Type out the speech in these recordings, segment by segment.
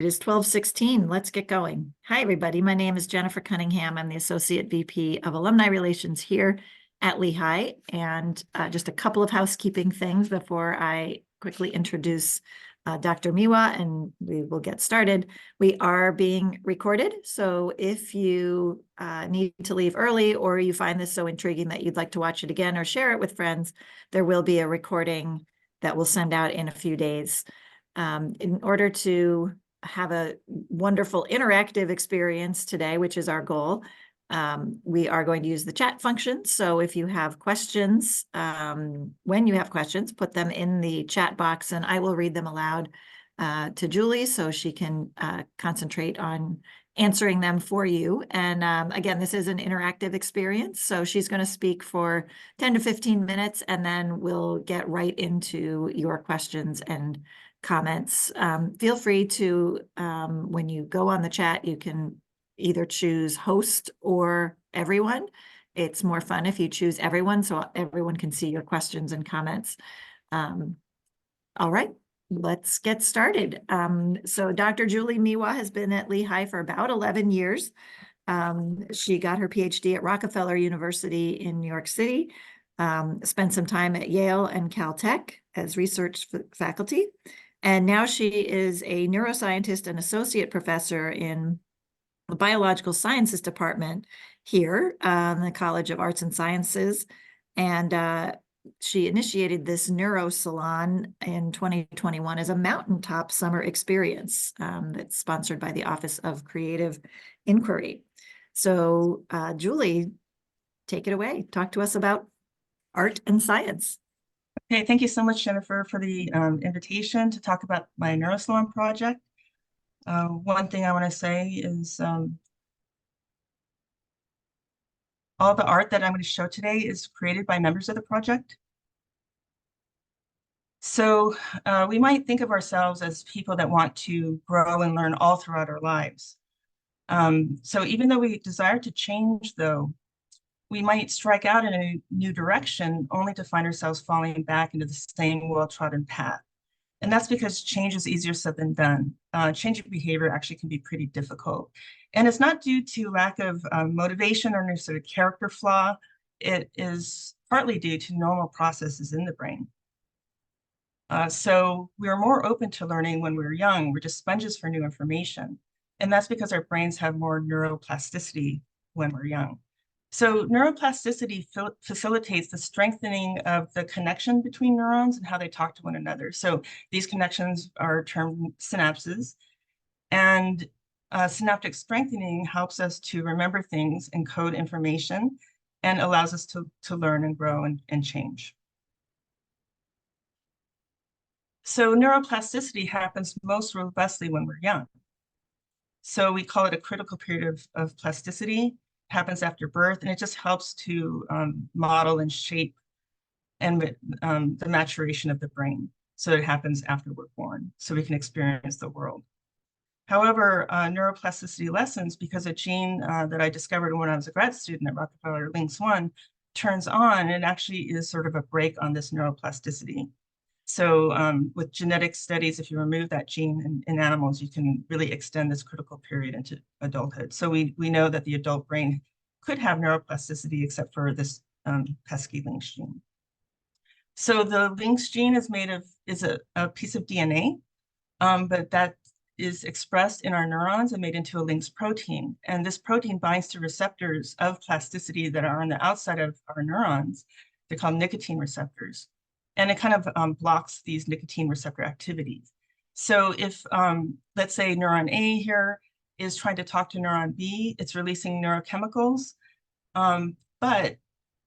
It is 12:16. Let's get going. Hi, everybody. My name is Jennifer Cunningham. I'm the Associate VP of Alumni Relations here at Lehigh. And just a couple of housekeeping things before I quickly introduce Dr. Miwa, and we will get started. We are being recorded. So if you need to leave early or you find this so intriguing that you'd like to watch it again or share it with friends, there will be a recording that we'll send out in a few days. In order to have a wonderful interactive experience today, which is our goal, we are going to use the chat function. So if you have questions, when you have questions, put them in the chat box and I will read them aloud to Julie so she can concentrate on answering them for you. And again, this is an interactive experience. So she's going to speak for 10 to 15 minutes and then we'll get right into your questions and comments. Feel free to, when you go on the chat, you can either choose host or everyone. It's more fun if you choose everyone so everyone can see your questions and comments. All right, let's get started. So Dr. Julie Miwa has been at Lehigh for about 11 years. She got her PhD at Rockefeller University in New York City, spent some time at Yale and Caltech as research faculty. And now she is a neuroscientist and associate professor in the biological sciences department here in the College of Arts and Sciences. And she initiated this Neurosalon in 2021 as a Mountaintop Summer Experience that's sponsored by the Office of Creative Inquiry. So Julie, take it away. Talk to us about art and science. Okay, thank you so much, Jennifer, for the invitation to talk about my Neurosalon project. One thing I want to say is all the art that I'm going to show today is created by members of the project. So we might think of ourselves as people that want to grow and learn all throughout our lives. So even though we desire to change, though, we might strike out in a new direction only to find ourselves falling back into the same well-trodden path. And that's because change is easier said than done. Change of behavior actually can be pretty difficult. And it's not due to lack of motivation or any sort of character flaw. It is partly due to normal processes in the brain. So we are more open to learning when we're young. We're just sponges for new information. And that's because our brains have more neuroplasticity when we're young. So neuroplasticity facilitates the strengthening of the connection between neurons and how they talk to one another. So these connections are termed synapses. And synaptic strengthening helps us to remember things, encode information, and allows us to learn and grow and change. So neuroplasticity happens most robustly when we're young. So we call it a critical period of plasticity. Happens after birth, and it just helps to model and shape and the maturation of the brain. So it happens after we're born, so we can experience the world. However, neuroplasticity lessens because a gene that I discovered when I was a grad student at Rockefeller, LINX1, turns on and actually is sort of a brake on this neuroplasticity. So with genetic studies, if you remove that gene in animals, you can really extend this critical period into adulthood. So we know that the adult brain could have neuroplasticity except for this pesky LINX gene. So the LINX gene is a piece of DNA, but that is expressed in our neurons and made into a LINX protein. And this protein binds to receptors of plasticity that are on the outside of our neurons. They're called nicotine receptors. And it kind of blocks these nicotine receptor activities. So if, let's say, neuron A here is trying to talk to neuron B, it's releasing neurochemicals. But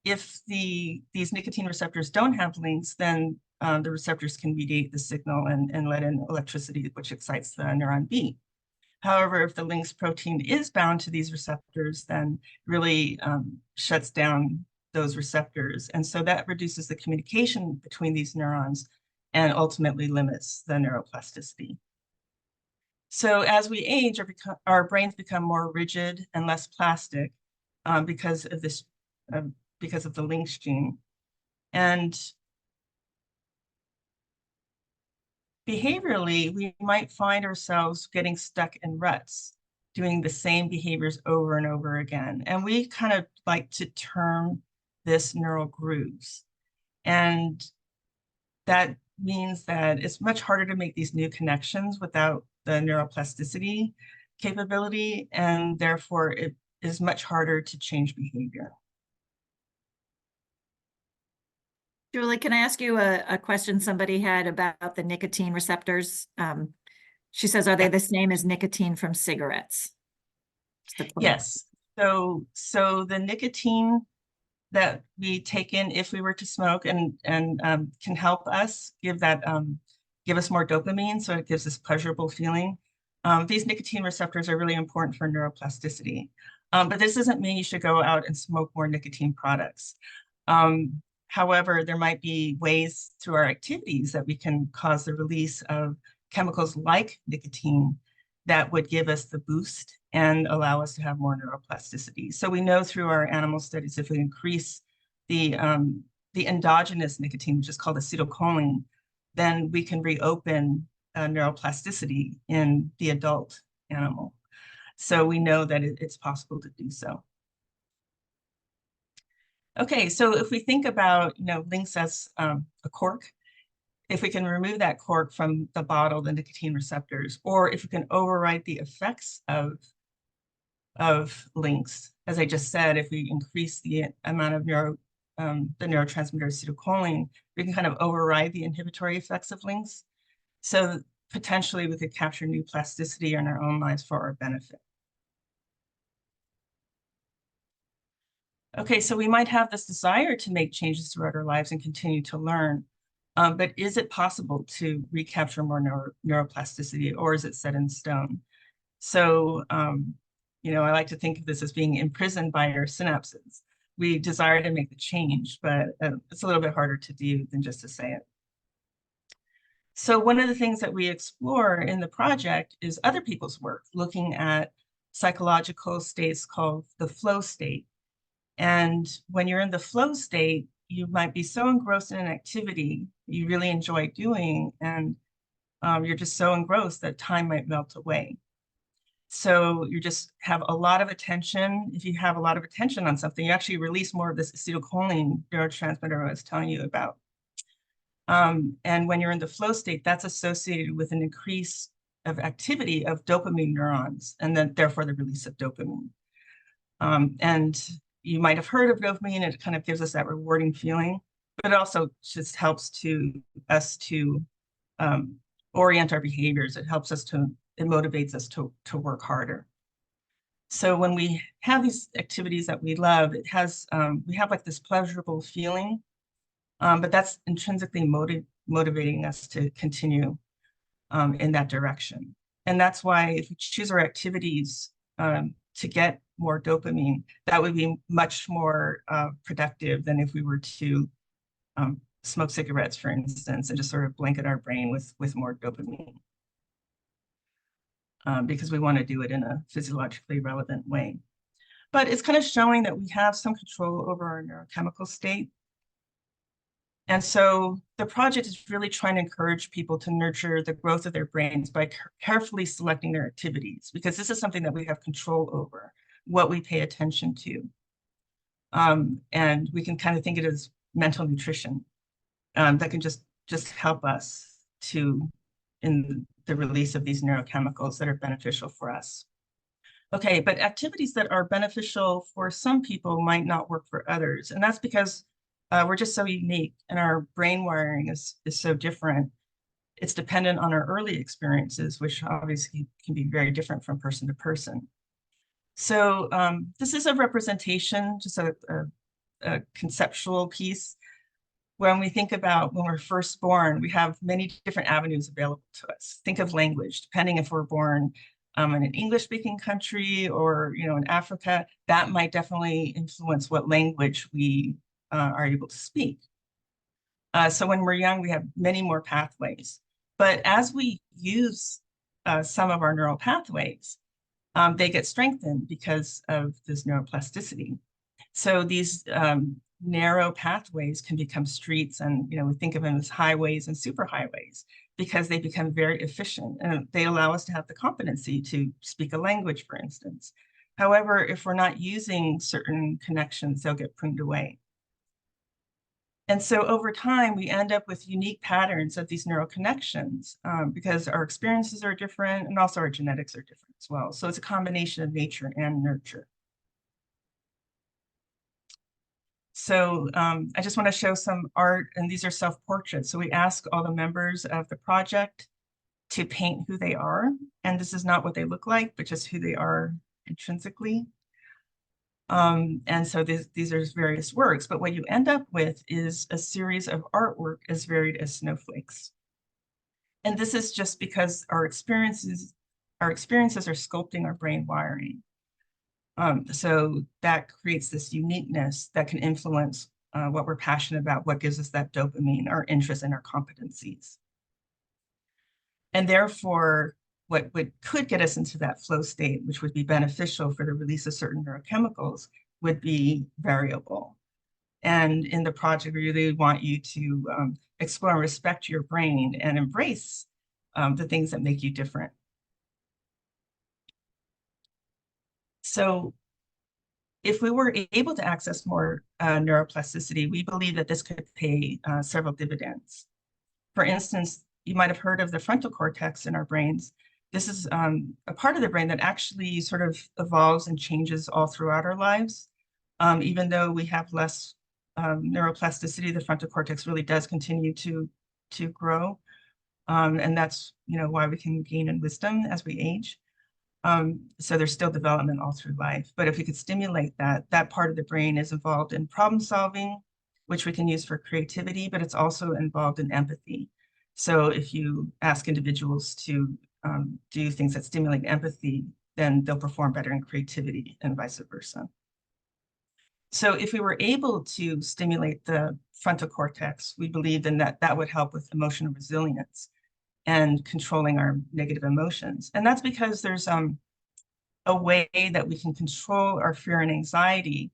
if these nicotine receptors don't have links, then the receptors can mediate the signal and let in electricity, which excites the neuron B. However, if the LINX protein is bound to these receptors, then really shuts down those receptors. And so that reduces the communication between these neurons and ultimately limits the neuroplasticity. So as we age, our brains become more rigid and less plastic because of the LINX gene. And behaviorally, we might find ourselves getting stuck in ruts, doing the same behaviors over and over again. And we kind of like to term this neural grooves. And that means that it's much harder to make these new connections without the neuroplasticity capability, and therefore it is much harder to change behavior. Julie, can I ask you a question somebody had about the nicotine receptors? She says, are they the same as nicotine from cigarettes? Yes. So the nicotine that we take in if we were to smoke and can help us give us more dopamine, so it gives us pleasurable feeling. These nicotine receptors are really important for neuroplasticity. But this doesn't mean you should go out and smoke more nicotine products. However, there might be ways through our activities that we can cause the release of chemicals like nicotine that would give us the boost and allow us to have more neuroplasticity. So we know through our animal studies, if we increase the endogenous nicotine, which is called acetylcholine, then we can reopen neuroplasticity in the adult animal. So we know that it's possible to do so. Okay, so if we think about, lynx as a cork, if we can remove that cork from the bottle, the nicotine receptors, or if we can override the effects of lynx, as I just said, if we increase the amount of the neurotransmitter acetylcholine, we can kind of override the inhibitory effects of lynx. So potentially we could capture new plasticity in our own lives for our benefit. Okay, so we might have this desire to make changes throughout our lives and continue to learn. But is it possible to recapture more neuroplasticity, or is it set in stone? So, I like to think of this as being imprisoned by our synapses. We desire to make the change, but it's a little bit harder to do than just to say it. So one of the things that we explore in the project is other people's work, looking at psychological states called the flow state. And when you're in the flow state, you might be so engrossed in an activity you really enjoy doing, and you're just so engrossed that time might melt away. So you just have a lot of attention. If you have a lot of attention on something, you actually release more of this acetylcholine neurotransmitter I was telling you about. And when you're in the flow state, that's associated with an increase of activity of dopamine neurons, and then therefore the release of dopamine. And you might have heard of dopamine, and it kind of gives us that rewarding feeling, but it also just helps us to orient our behaviors. It motivates us to work harder. So when we have these activities that we love, we have like this pleasurable feeling, but that's intrinsically motivating us to continue in that direction. And that's why if we choose our activities to get more dopamine, that would be much more productive than if we were to smoke cigarettes, for instance, and just sort of blanket our brain with more dopamine. Because we want to do it in a physiologically relevant way. But it's kind of showing that we have some control over our neurochemical state. And so the project is really trying to encourage people to nurture the growth of their brains by carefully selecting their activities, because this is something that we have control over, what we pay attention to. And we can kind of think of it as mental nutrition that can just help us in the release of these neurochemicals that are beneficial for us. Okay, but activities that are beneficial for some people might not work for others. And that's because we're just so unique, and our brain wiring is so different. It's dependent on our early experiences, which obviously can be very different from person to person. So this is a representation, just a conceptual piece. When we think about when we're first born, we have many different avenues available to us. Think of language, depending if we're born in an English-speaking country or in Africa, that might definitely influence what language we are able to speak. So when we're young, we have many more pathways. But as we use some of our neural pathways, they get strengthened because of this neuroplasticity. So these narrow pathways can become streets, and we think of them as highways and superhighways because they become very efficient and they allow us to have the competency to speak a language, for instance. However, if we're not using certain connections, they'll get pruned away. And so over time, we end up with unique patterns of these neural connections because our experiences are different and also our genetics are different as well. So it's a combination of nature and nurture. So I just want to show some art, and these are self-portraits. So we ask all the members of the project to paint who they are. And this is not what they look like, but just who they are intrinsically. And so these are various works, but what you end up with is a series of artwork as varied as snowflakes. And this is just because our experiences are sculpting our brain wiring. So that creates this uniqueness that can influence what we're passionate about, what gives us that dopamine, our interests, and our competencies. And therefore, what could get us into that flow state, which would be beneficial for the release of certain neurochemicals, would be variable. And in the project, we really want you to explore and respect your brain and embrace the things that make you different. So if we were able to access more neuroplasticity, we believe that this could pay several dividends. For instance, you might have heard of the frontal cortex in our brains. This is a part of the brain that actually sort of evolves and changes all throughout our lives. Even though we have less neuroplasticity, the frontal cortex really does continue to grow. And that's why we can gain in wisdom as we age. So there's still development all through life. But if we could stimulate that part of the brain is involved in problem solving, which we can use for creativity, but it's also involved in empathy. So if you ask individuals to do things that stimulate empathy, then they'll perform better in creativity and vice versa. So if we were able to stimulate the frontal cortex, we believe then that would help with emotional resilience and controlling our negative emotions. And that's because there's a way that we can control our fear and anxiety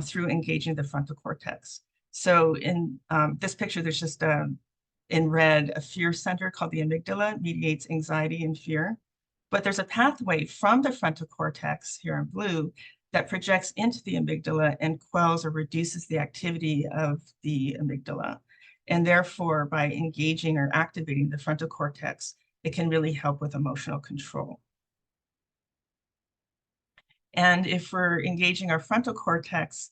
through engaging the frontal cortex. So in this picture, there's just in red, a fear center called the amygdala mediates anxiety and fear. But there's a pathway from the frontal cortex here in blue that projects into the amygdala and quells or reduces the activity of the amygdala. And therefore, by engaging or activating the frontal cortex, it can really help with emotional control. And if we're engaging our frontal cortex,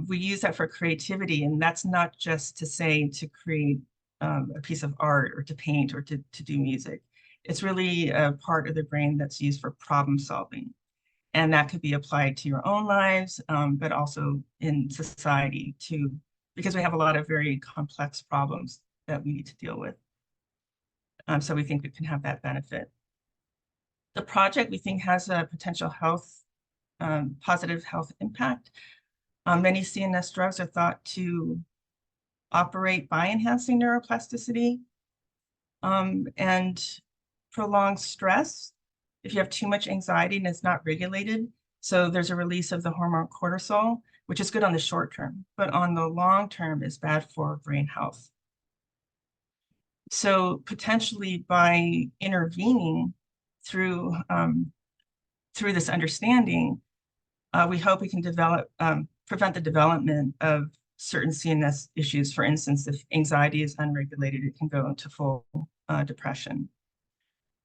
we use that for creativity. And that's not just to say to create a piece of art or to paint or to do music. It's really a part of the brain that's used for problem solving. And that could be applied to your own lives, but also in society too, because we have a lot of very complex problems that we need to deal with. So we think it can have that benefit. The project, we think, has a potential positive health impact. Many CNS drugs are thought to operate by enhancing neuroplasticity. And prolonged stress, if you have too much anxiety and it's not regulated, so there's a release of the hormone cortisol, which is good on the short term, but on the long term is bad for brain health. So potentially by intervening through this understanding, we hope we can prevent the development of certain CNS issues. For instance, if anxiety is unregulated, it can go into full depression.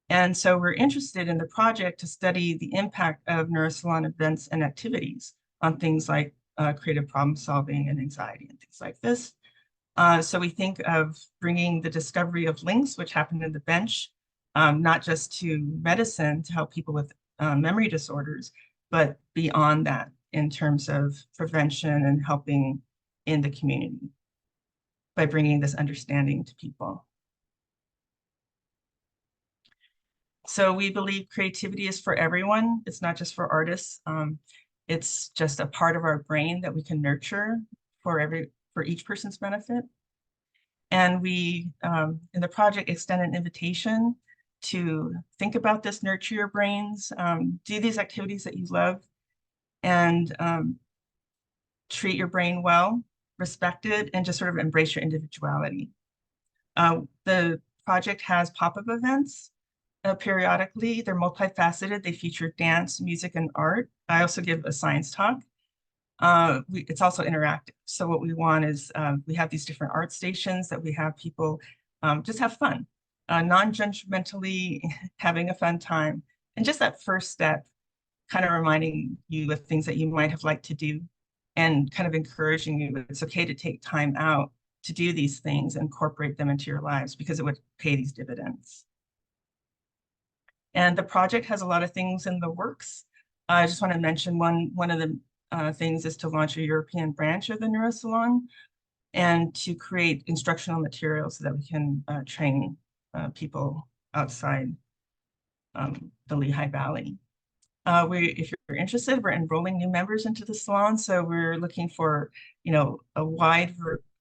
And so we're interested in the project to study the impact of Neurosalon events and activities on things like creative problem solving and anxiety and things like this. So we think of bringing the discovery of links, which happened in the bench, not just to medicine to help people with memory disorders, but beyond that in terms of prevention and helping in the community by bringing this understanding to people. So we believe creativity is for everyone. It's not just for artists. It's just a part of our brain that we can nurture for each person's benefit. And we, in the project, extend an invitation to think about this, nurture your brains, do these activities that you love, and treat your brain well, respect it, and just sort of embrace your individuality. The project has pop-up events periodically. They're multifaceted. They feature dance, music, and art. I also give a science talk. It's also interactive. So what we want is we have these different art stations that we have people just have fun, non-judgmentally having a fun time. And just that first step, kind of reminding you of things that you might have liked to do and kind of encouraging you it's okay to take time out to do these things, incorporate them into your lives because it would pay these dividends. And the project has a lot of things in the works. I just want to mention one of the things is to launch a European branch of the Neurosalon and to create instructional materials so that we can train people outside the Lehigh Valley. If you're interested, we're enrolling new members into the salon. So we're looking for, a wide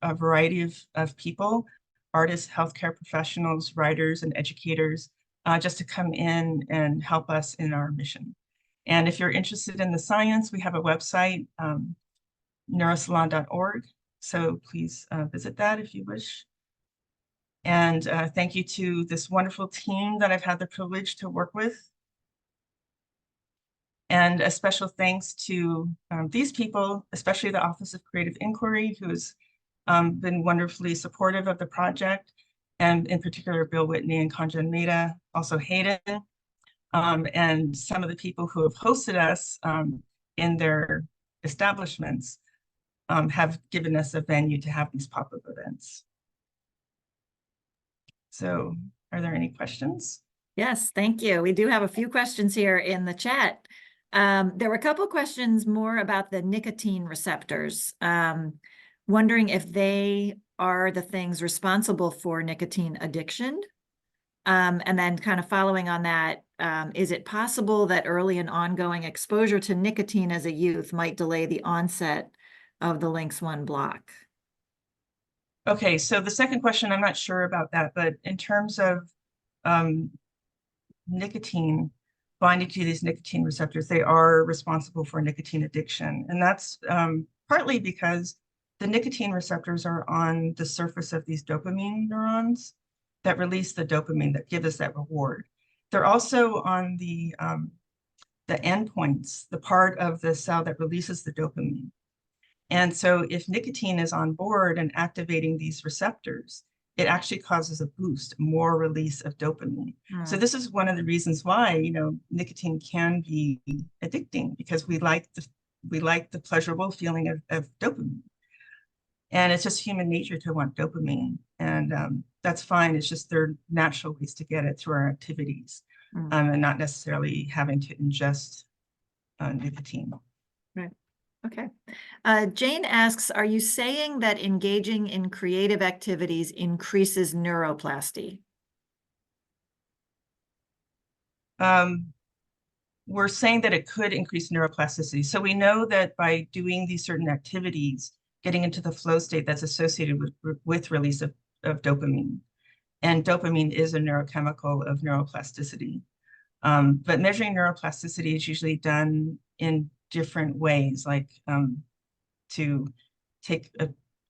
variety of people, artists, healthcare professionals, writers, and educators, just to come in and help us in our mission. And if you're interested in the science, we have a website, neurosalon.org. So please visit that if you wish. And thank you to this wonderful team that I've had the privilege to work with. And a special thanks to these people, especially the Office of Creative Inquiry, who has been wonderfully supportive of the project, and in particular, Bill Whitney and Kanjan Mehta, also Hayden, and some of the people who have hosted us in their establishments have given us a venue to have these pop-up events. So are there any questions? Yes, thank you. We do have a few questions here in the chat. There were a couple of questions more about the nicotine receptors, wondering if they are the things responsible for nicotine addiction. And then kind of following on that, is it possible that early and ongoing exposure to nicotine as a youth might delay the onset of the LYNX-1 block? Okay, so the second question, I'm not sure about that, but in terms of nicotine, binding to these nicotine receptors, they are responsible for nicotine addiction. And that's partly because the nicotine receptors are on the surface of these dopamine neurons that release the dopamine that give us that reward. They're also on the endpoints, the part of the cell that releases the dopamine. And so if nicotine is on board and activating these receptors, it actually causes a boost, more release of dopamine. So this is one of the reasons why, nicotine can be addicting, because we like the pleasurable feeling of dopamine. And it's just human nature to want dopamine. And that's fine. It's just there are natural ways to get it through our activities, and not necessarily having to ingest nicotine. Right. Okay. Jane asks, are you saying that engaging in creative activities increases neuroplasty? We're saying that it could increase neuroplasticity. So we know that by doing these certain activities, getting into the flow state that's associated with release of dopamine. And dopamine is a neurochemical of neuroplasticity. But measuring neuroplasticity is usually done in different ways, like to take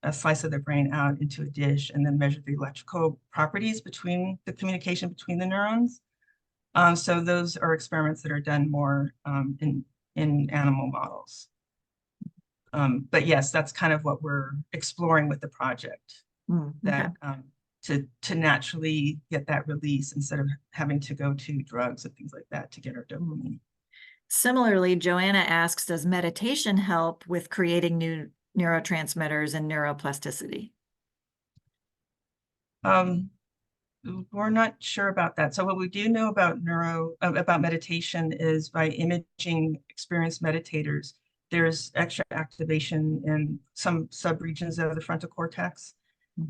a slice of the brain out into a dish and then measure the electrical properties between the communication between the neurons. So those are experiments that are done more in animal models. But yes, that's kind of what we're exploring with the project, that to naturally get that release instead of having to go to drugs and things like that to get our dopamine. Similarly, Joanna asks, does meditation help with creating new neurotransmitters and neuroplasticity? We're not sure about that. So what we do know about meditation is by imaging experienced meditators, there's extra activation in some subregions of the frontal cortex.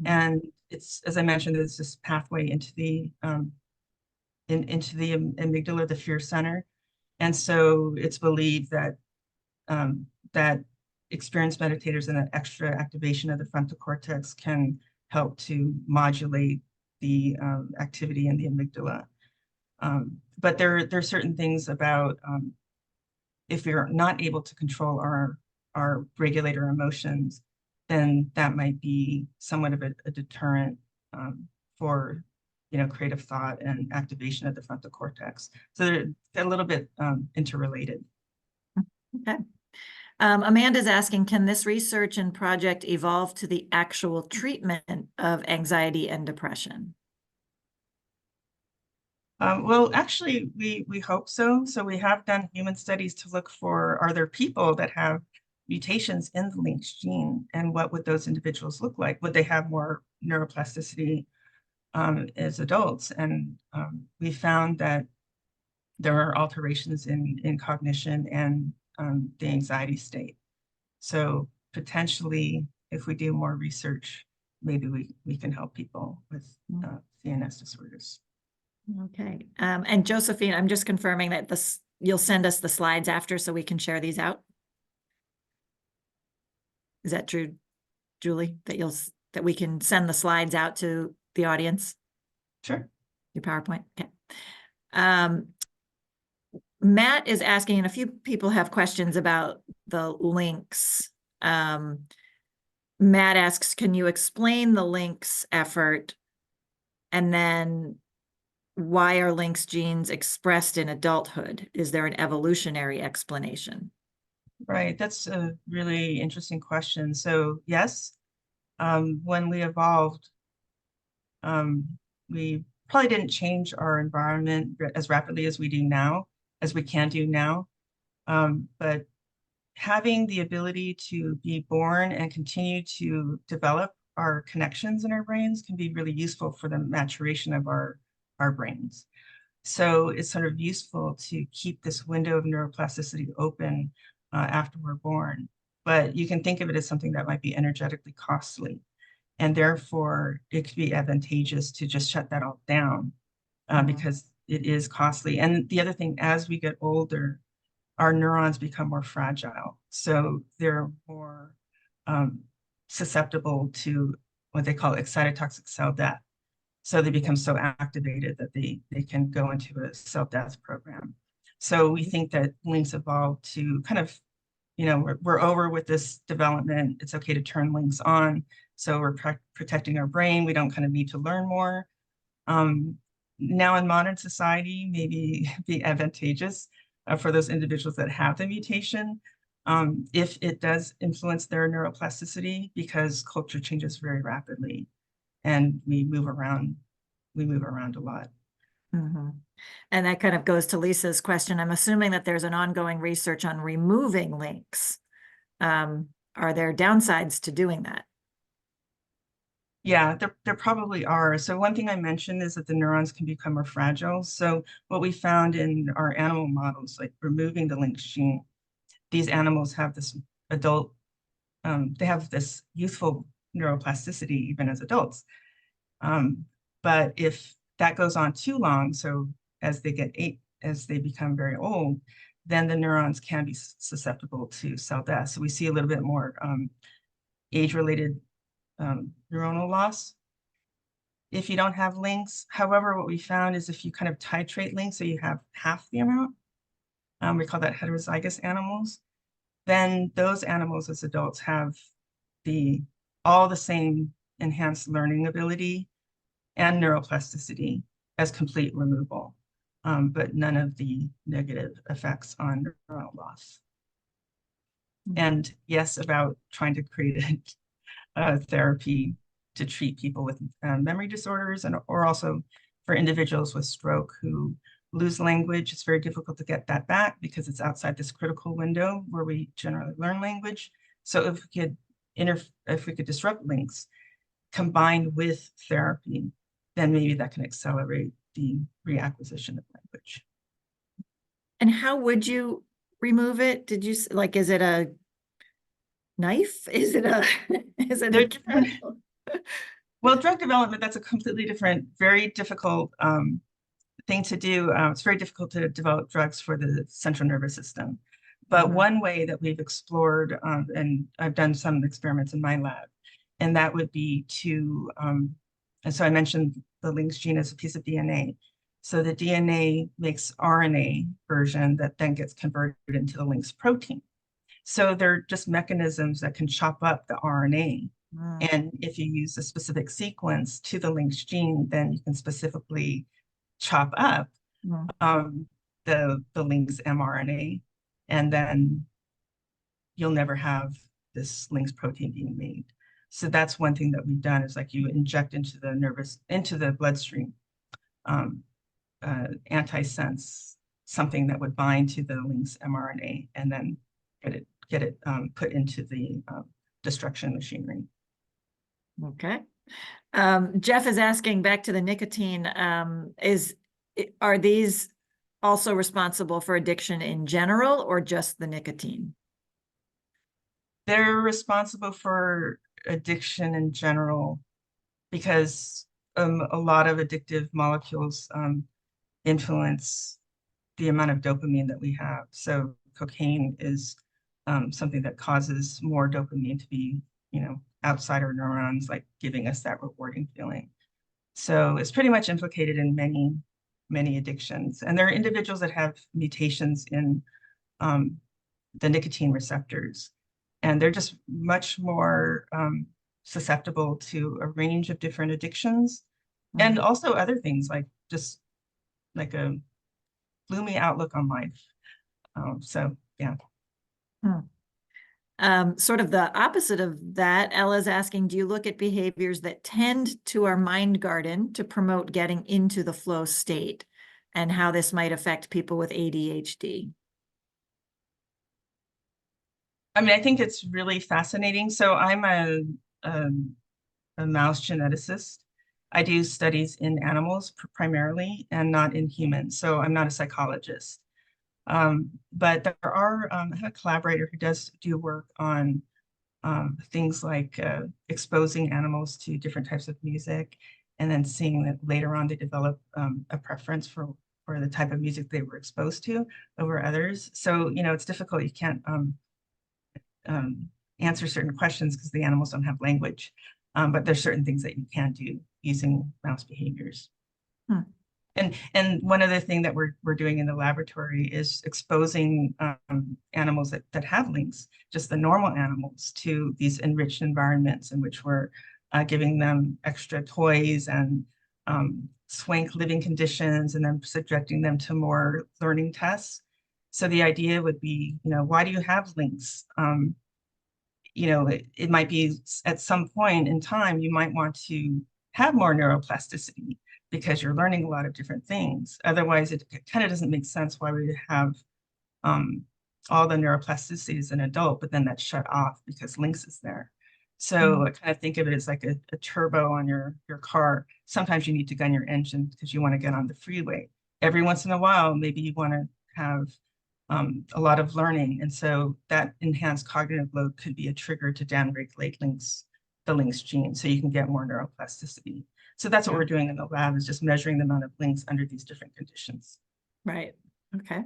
And it's, as I mentioned, there's this pathway into the amygdala, the fear center. And so it's believed that that experienced meditators and that extra activation of the frontal cortex can help to modulate the activity in the amygdala. But there are certain things about if we're not able to control our our regulate our emotions, then that might be somewhat of a deterrent for creative thought and activation of the frontal cortex. So they're a little bit interrelated. Okay. Amanda's asking, can this research and project evolve to the actual treatment of anxiety and depression? Well, actually, we hope so. So we have done human studies to look for, are there people that have mutations in the LINX gene, and what would those individuals look like? Would they have more neuroplasticity as adults? And we found that there are alterations in cognition and the anxiety state. So potentially, if we do more research, maybe we can help people with CNS disorders. Okay. And Josephine, I'm just confirming that you'll send us the slides after so we can share these out. Is that true, Julie, that we can send the slides out to the audience? Sure. Your PowerPoint? Okay. Matt is asking, and a few people have questions about the LINX. Matt asks, can you explain the LINX effort? And then why are LINX genes expressed in adulthood? Is there an evolutionary explanation? Right, that's a really interesting question. So yes, when we evolved, we probably didn't change our environment as rapidly as we can do now. But having the ability to be born and continue to develop our connections in our brains can be really useful for the maturation of our brains. So it's sort of useful to keep this window of neuroplasticity open after we're born. But you can think of it as something that might be energetically costly. And therefore, it could be advantageous to just shut that all down because it is costly. And the other thing, as we get older, our neurons become more fragile. So they're more susceptible to what they call excitotoxic cell death. So they become so activated that they can go into a cell death program. So we think that LINX evolved to kind of, we're over with this development. It's okay to turn LINX on. So we're protecting our brain. We don't kind of need to learn more. Now in modern society, maybe be advantageous for those individuals that have the mutation, if it does influence their neuroplasticity, because culture changes very rapidly and we move around a lot. Mm-hmm. And that kind of goes to Lisa's question. I'm assuming that there's an ongoing research on removing LINX. Are there downsides to doing that? Yeah, there probably are. So one thing I mentioned is that the neurons can become more fragile. So what we found in our animal models, like removing the LINX gene, these animals have this they have this youthful neuroplasticity even as adults. But if that goes on too long, so as they become very old, then the neurons can be susceptible to cell death. So we see a little bit more age-related neuronal loss if you don't have LINX. However, what we found is if you kind of titrate LINX, so you have half the amount, we call that heterozygous animals, then those animals as adults have all the same enhanced learning ability and neuroplasticity as complete removal, but none of the negative effects on neuronal loss. And yes, about trying to create a therapy to treat people with memory disorders, or also for individuals with stroke who lose language. It's very difficult to get that back because it's outside this critical window where we generally learn language. So if we could disrupt LINX combined with therapy, then maybe that can accelerate the reacquisition of language. And how would you remove it? Did you like, is it a knife? Is it a Well, drug development, that's a completely different, very difficult thing to do. It's very difficult to develop drugs for the central nervous system. But one way that we've explored, and I've done some experiments in my lab, and that would be to, and so I mentioned the LINX gene as a piece of DNA. So the DNA makes RNA version that then gets converted into the LINX protein. So they're just mechanisms that can chop up the RNA. Mm, And if you use a specific sequence to the linked gene, then you can specifically chop up mm. um, the link's mRNA, and then you'll never have this linked protein being made. So that's one thing that we've done is like you inject into the bloodstream um, antisense, something that would bind to the link's mRNA, and then get it put into the destruction machinery. Okay. Jeff is asking back to the nicotine, are these also responsible for addiction in general or just the nicotine? They're responsible for addiction in general because a lot of addictive molecules influence the amount of dopamine that we have. So cocaine is something that causes more dopamine to be, outside our neurons, like giving us that rewarding feeling. So it's pretty much implicated in many, many addictions. And there are individuals that have mutations in um, the nicotine receptors, and they're just much more susceptible to a range of different addictions and Mm. also other things like just like a gloomy outlook on life. So yeah. Hmm. Sort of the opposite of that, Ella's asking, do you look at behaviors that tend to our mind garden to promote getting into the flow state and how this might affect people with ADHD? I mean, I think it's really fascinating. So I'm a mouse geneticist. I do studies in animals primarily and not in humans. So I'm not a psychologist. But there are, I have a collaborator who does do work on things like exposing animals to different types of music and then seeing that later on they develop a preference for the type of music they were exposed to over others. So, it's difficult. You can't answer certain questions because the animals don't have language. But there's certain things that you can do using mouse behaviors. Hmm. And one other thing that we're doing in the laboratory is exposing animals that have links, just the normal animals, to these enriched environments in which we're giving them extra toys and swank living conditions, and then subjecting them to more learning tests. So the idea would be, why do you have links? It might be at some point in time, you might want to have more neuroplasticity because you're learning a lot of different things. Otherwise, it kind of doesn't make sense why we have um, all the neuroplasticity as an adult, but then that's shut off because links is there. So I kind of think of it as like a turbo on your car. Sometimes you need to gun your engine because you want to get on the freeway. Every once in a while, maybe you want to have a lot of learning. And so that enhanced cognitive load could be a trigger to downregulate the links gene so you can get more neuroplasticity. So that's what we're doing in the lab, is just measuring the amount of links under these different conditions. Right. Okay.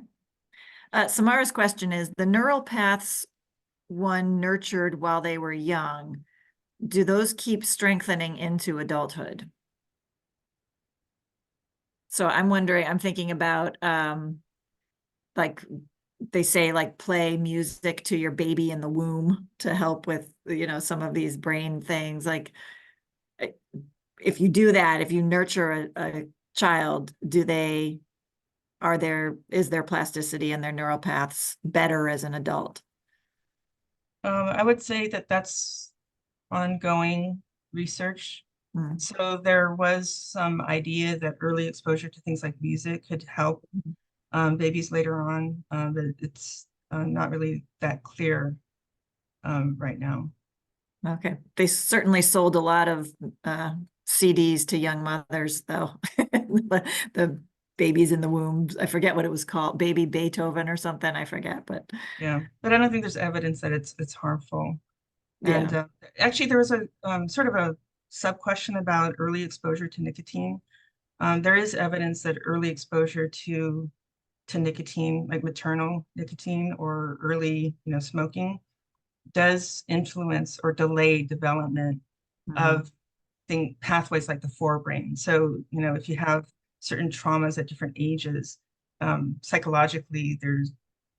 Samara's question is, the neural paths one nurtured while they were young, do those keep strengthening into adulthood? So I'm wondering, I'm thinking about like they say, like play music to your baby in the womb to help with, some of these brain things. Like if you do that, if you nurture a child, is their plasticity and their neural paths better as an adult? I would say that that's ongoing research. Mm. So there was some idea that early exposure to things like music could help babies later on, but it's not really that clear right now. Okay. They certainly sold a lot of CDs to young mothers, though. The babies in the womb. I forget what it was called, Baby Beethoven or something. I forget, but Yeah, but I don't think there's evidence that it's harmful. And yeah. actually, there was a sort of a sub question about early exposure to nicotine. There is evidence that early exposure to nicotine, like maternal nicotine or early, smoking, does influence or delay development Mhm. of pathways like the forebrain. So, if you have certain traumas at different ages, psychologically,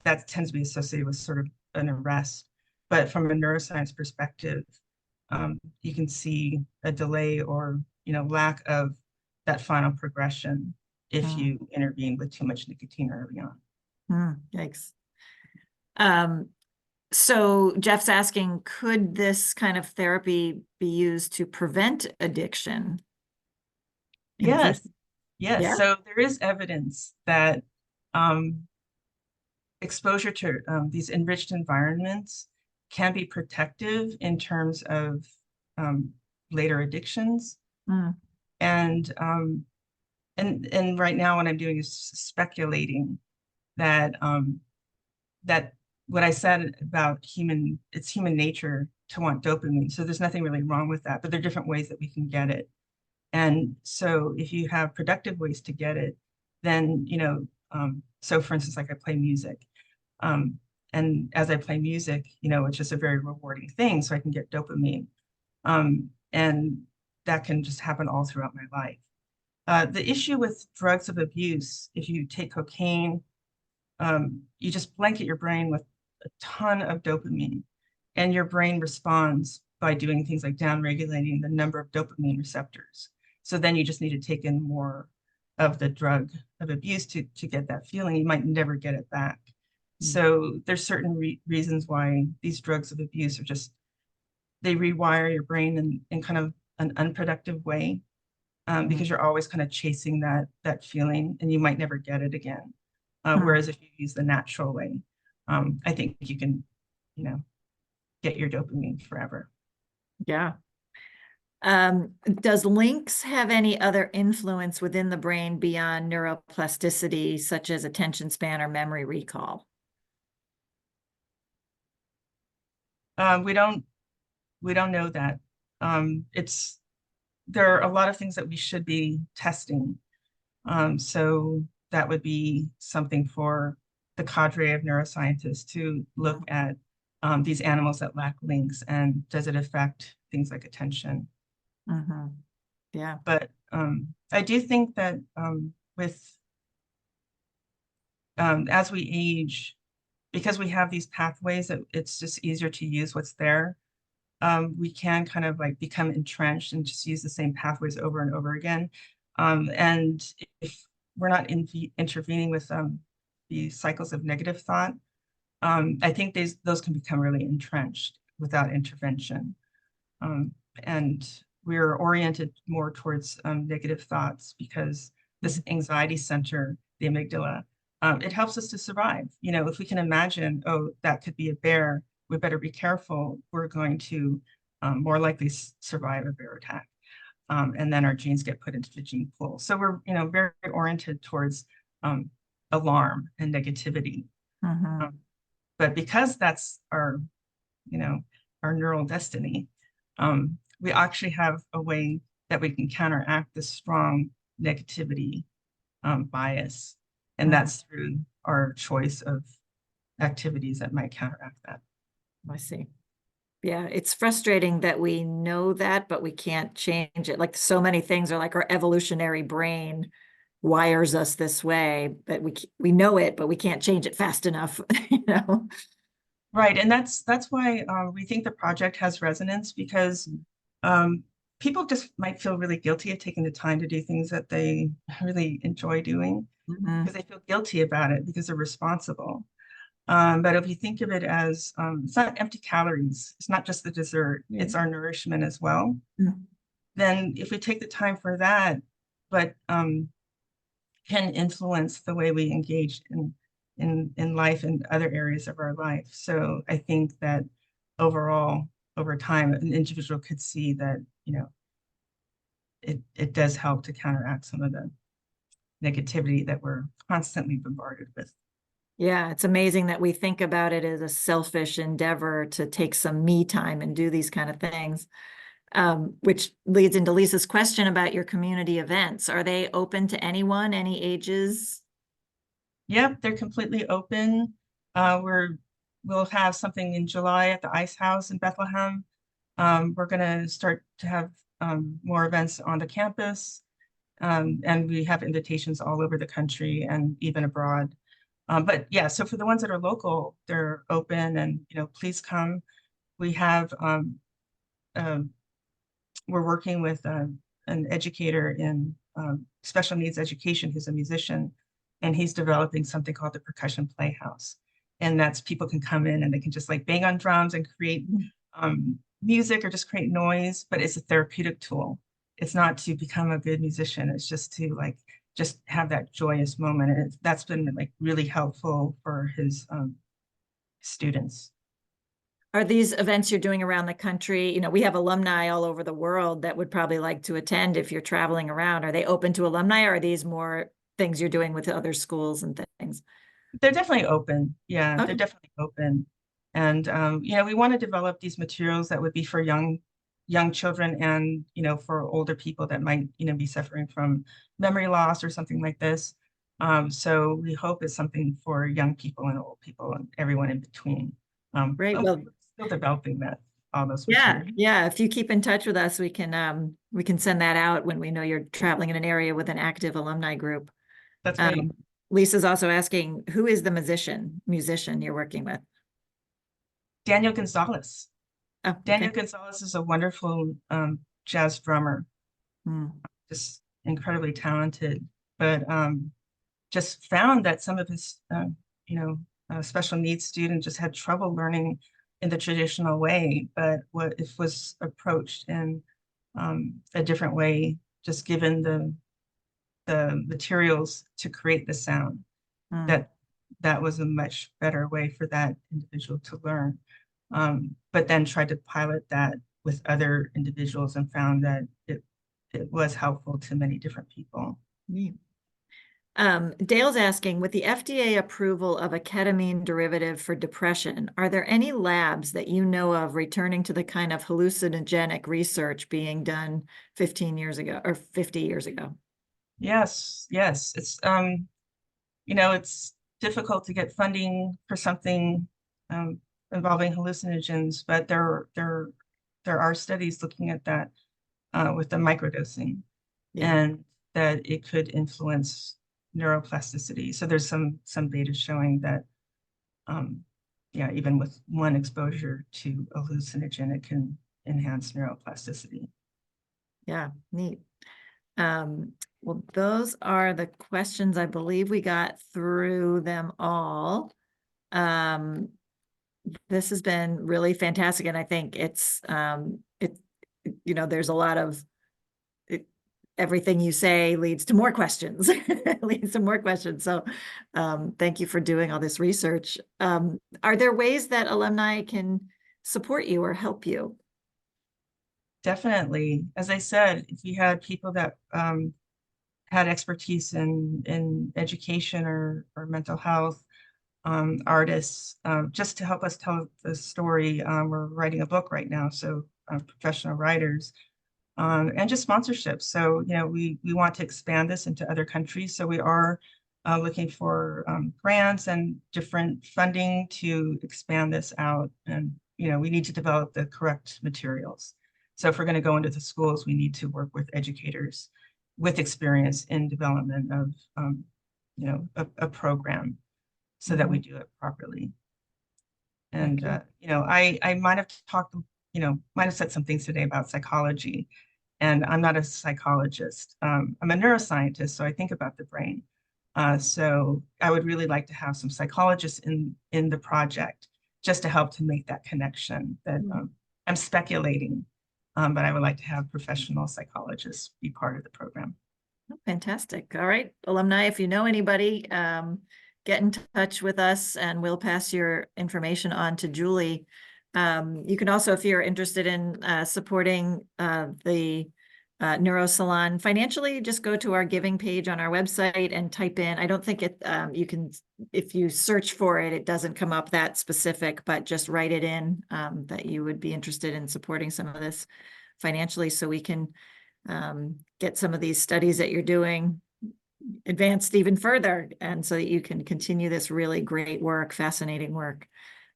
that tends to be associated with sort of an arrest. But from a neuroscience perspective, you can see a delay or, lack of that final progression if Mm, you intervene with too much nicotine early on. Yikes. So Jeff's asking, could this kind of therapy be used to prevent addiction in the future? Yes, yes. Yeah. So there is evidence that um, exposure to these enriched environments can be protective in terms of um, later addictions. Mm, And right now what I'm doing is speculating that that what I said about it's human nature to want dopamine. So there's nothing really wrong with that, but there are different ways that we can get it. And so if you have productive ways to get it, then, so for instance, like I play music. Um, and as I play music, it's just a very rewarding thing. So I can get dopamine. And that can just happen all throughout my life. The issue with drugs of abuse, if you take cocaine, you just blanket your brain with a ton of dopamine, and your brain responds by doing things like downregulating the number of dopamine receptors. So then you just need to take in more of the drug of abuse to get that feeling. You might never get it back. So there's certain reasons why these drugs of abuse are just, they rewire your brain in kind of an unproductive way, because you're always kind of chasing that feeling and you might never get it again. Whereas if you use the natural way, I think you can, get your dopamine forever. Yeah. Does Lynx have any other influence within the brain beyond neuroplasticity, such as attention span or memory recall? We don't know that. There are a lot of things that we should be testing. So that would be something for the cadre of neuroscientists to look at these animals that lack links, and does it affect things like attention? Mm-hmm. Yeah. But I do think that with as we age, because we have these pathways, that it's just easier to use what's there. We can kind of like become entrenched and just use the same pathways over and over again. And if we're not intervening with the cycles of negative thought, I think those can become really entrenched without intervention. And we're oriented more towards negative thoughts because this anxiety center, the amygdala, it helps us to survive. If we can imagine, oh, that could be a bear, we better be careful. We're going to more likely survive a bear attack. And then our genes get put into the gene pool. So we're, very oriented towards alarm and negativity. Mm-hmm. But because that's our, our neural destiny, we actually have a way that we can counteract this strong negativity bias. And that's through our choice of activities that might counteract that. I see. Yeah, it's frustrating that we know that, but we can't change it. Like so many things are like our evolutionary brain wires us this way, but we know it, but we can't change it fast enough, Right, and that's why we think the project has resonance, because people just might feel really guilty of taking the time to do things that they really enjoy doing, because they feel guilty about it because they're responsible. But if you think of it as it's not empty calories, it's not just the dessert, it's our nourishment as well. Then if we take the time for that, but can influence the way we engage in life and other areas of our life. So I think that overall, over time, an individual could see that, it does help to counteract some of the negativity that we're constantly bombarded with. Yeah, it's amazing that we think about it as a selfish endeavor to take some me time and do these kind of things, which leads into Lisa's question about your community events. Are they open to anyone, any ages? Yep, they're completely open. We'll have something in July at the Ice House in Bethlehem. We're going to start to have more events on the campus, and we have invitations all over the country and even abroad. But yeah, so for the ones that are local, they're open and, please come. We have, um, we're working with an educator in special needs education who's a musician, and he's developing something called the Percussion Playhouse. And that's people can come in and they can just like bang on drums and create music or just create noise, but it's a therapeutic tool. It's not to become a good musician. It's just to like just have that joyous moment. And that's been like really helpful for his students. Are these events you're doing around the country? You know, we have alumni all over the world that would probably like to attend if you're traveling around. Are they open to alumni, or are these more things you're doing with other schools and things? They're definitely open. Yeah, they're Okay, definitely open. And we want to develop these materials that would be for young children and, for older people that might, be suffering from memory loss or something like this. So we hope it's something for young people and old people and everyone in between. great. But Well, we're still developing all those yeah, materials. yeah. If you keep in touch with us, we can send that out when we know you're traveling in an area with an active alumni group. That's great. Um, Lisa's also asking, who is the musician you're working with? Daniel Gonzalez. Oh, Daniel okay. Gonzalez is a wonderful jazz drummer, Hmm. just incredibly talented, but just found that some of his, special needs students just had trouble learning in the traditional way, but what if was approached in a different way, just given the materials to create the sound, Hmm. that that was a much better way for that individual to learn. But then tried to pilot that with other individuals and found that it was helpful to many different people. Neat. Dale's asking, with the FDA approval of a ketamine derivative for depression, are there any labs that you know of returning to the kind of hallucinogenic research being done 15 years ago or 50 years ago? Yes, yes. It's difficult to get funding for something involving hallucinogens, but there are studies looking at that with the microdosing, Yeah. and that it could influence neuroplasticity. So there's some data showing that yeah, even with one exposure to a hallucinogen, it can enhance neuroplasticity. Yeah, neat. Well, those are the questions. I believe we got through them all. Um, this has been really fantastic, and I think there's a lot of everything you say leads to more questions, leads to more questions. So, thank you for doing all this research. Are there ways that alumni can support you or help you? Definitely. As I said, if you had people that had expertise in education or mental health, artists, just to help us tell the story. We're writing a book right now, so professional writers, and just sponsorships. So, we want to expand this into other countries. So we are looking for grants and different funding to expand this out. And, we need to develop the correct materials. So if we're going to go into the schools, we need to work with educators with experience in development of, a program so that we do it properly. And, Okay. I might have talked, might have said some things today about psychology, and I'm not a psychologist. I'm a neuroscientist, so I think about the brain. So I would really like to have some psychologists in the project just to help to make that connection that I'm speculating, but I would like to have professional psychologists be part of the program. Fantastic. All right, alumni, if you know anybody, get in touch with us and we'll pass your information on to Julie. You can also, if you're interested in supporting the Neurosalon financially, just go to our giving page on our website and type in, I don't think you can, if you search for it, it doesn't come up that specific, but just write it in that you would be interested in supporting some of this financially so we can get some of these studies that you're doing advanced even further, and so that you can continue this really great work, fascinating work.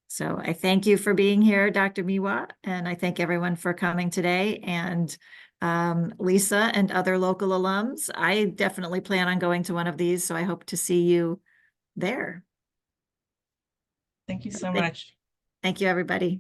So I thank you for being here, Dr. Miwa, and I thank everyone for coming today. And Lisa and other local alums, I definitely plan on going to one of these, so I hope to see you there. Thank you so Thank- much. Thank you, everybody.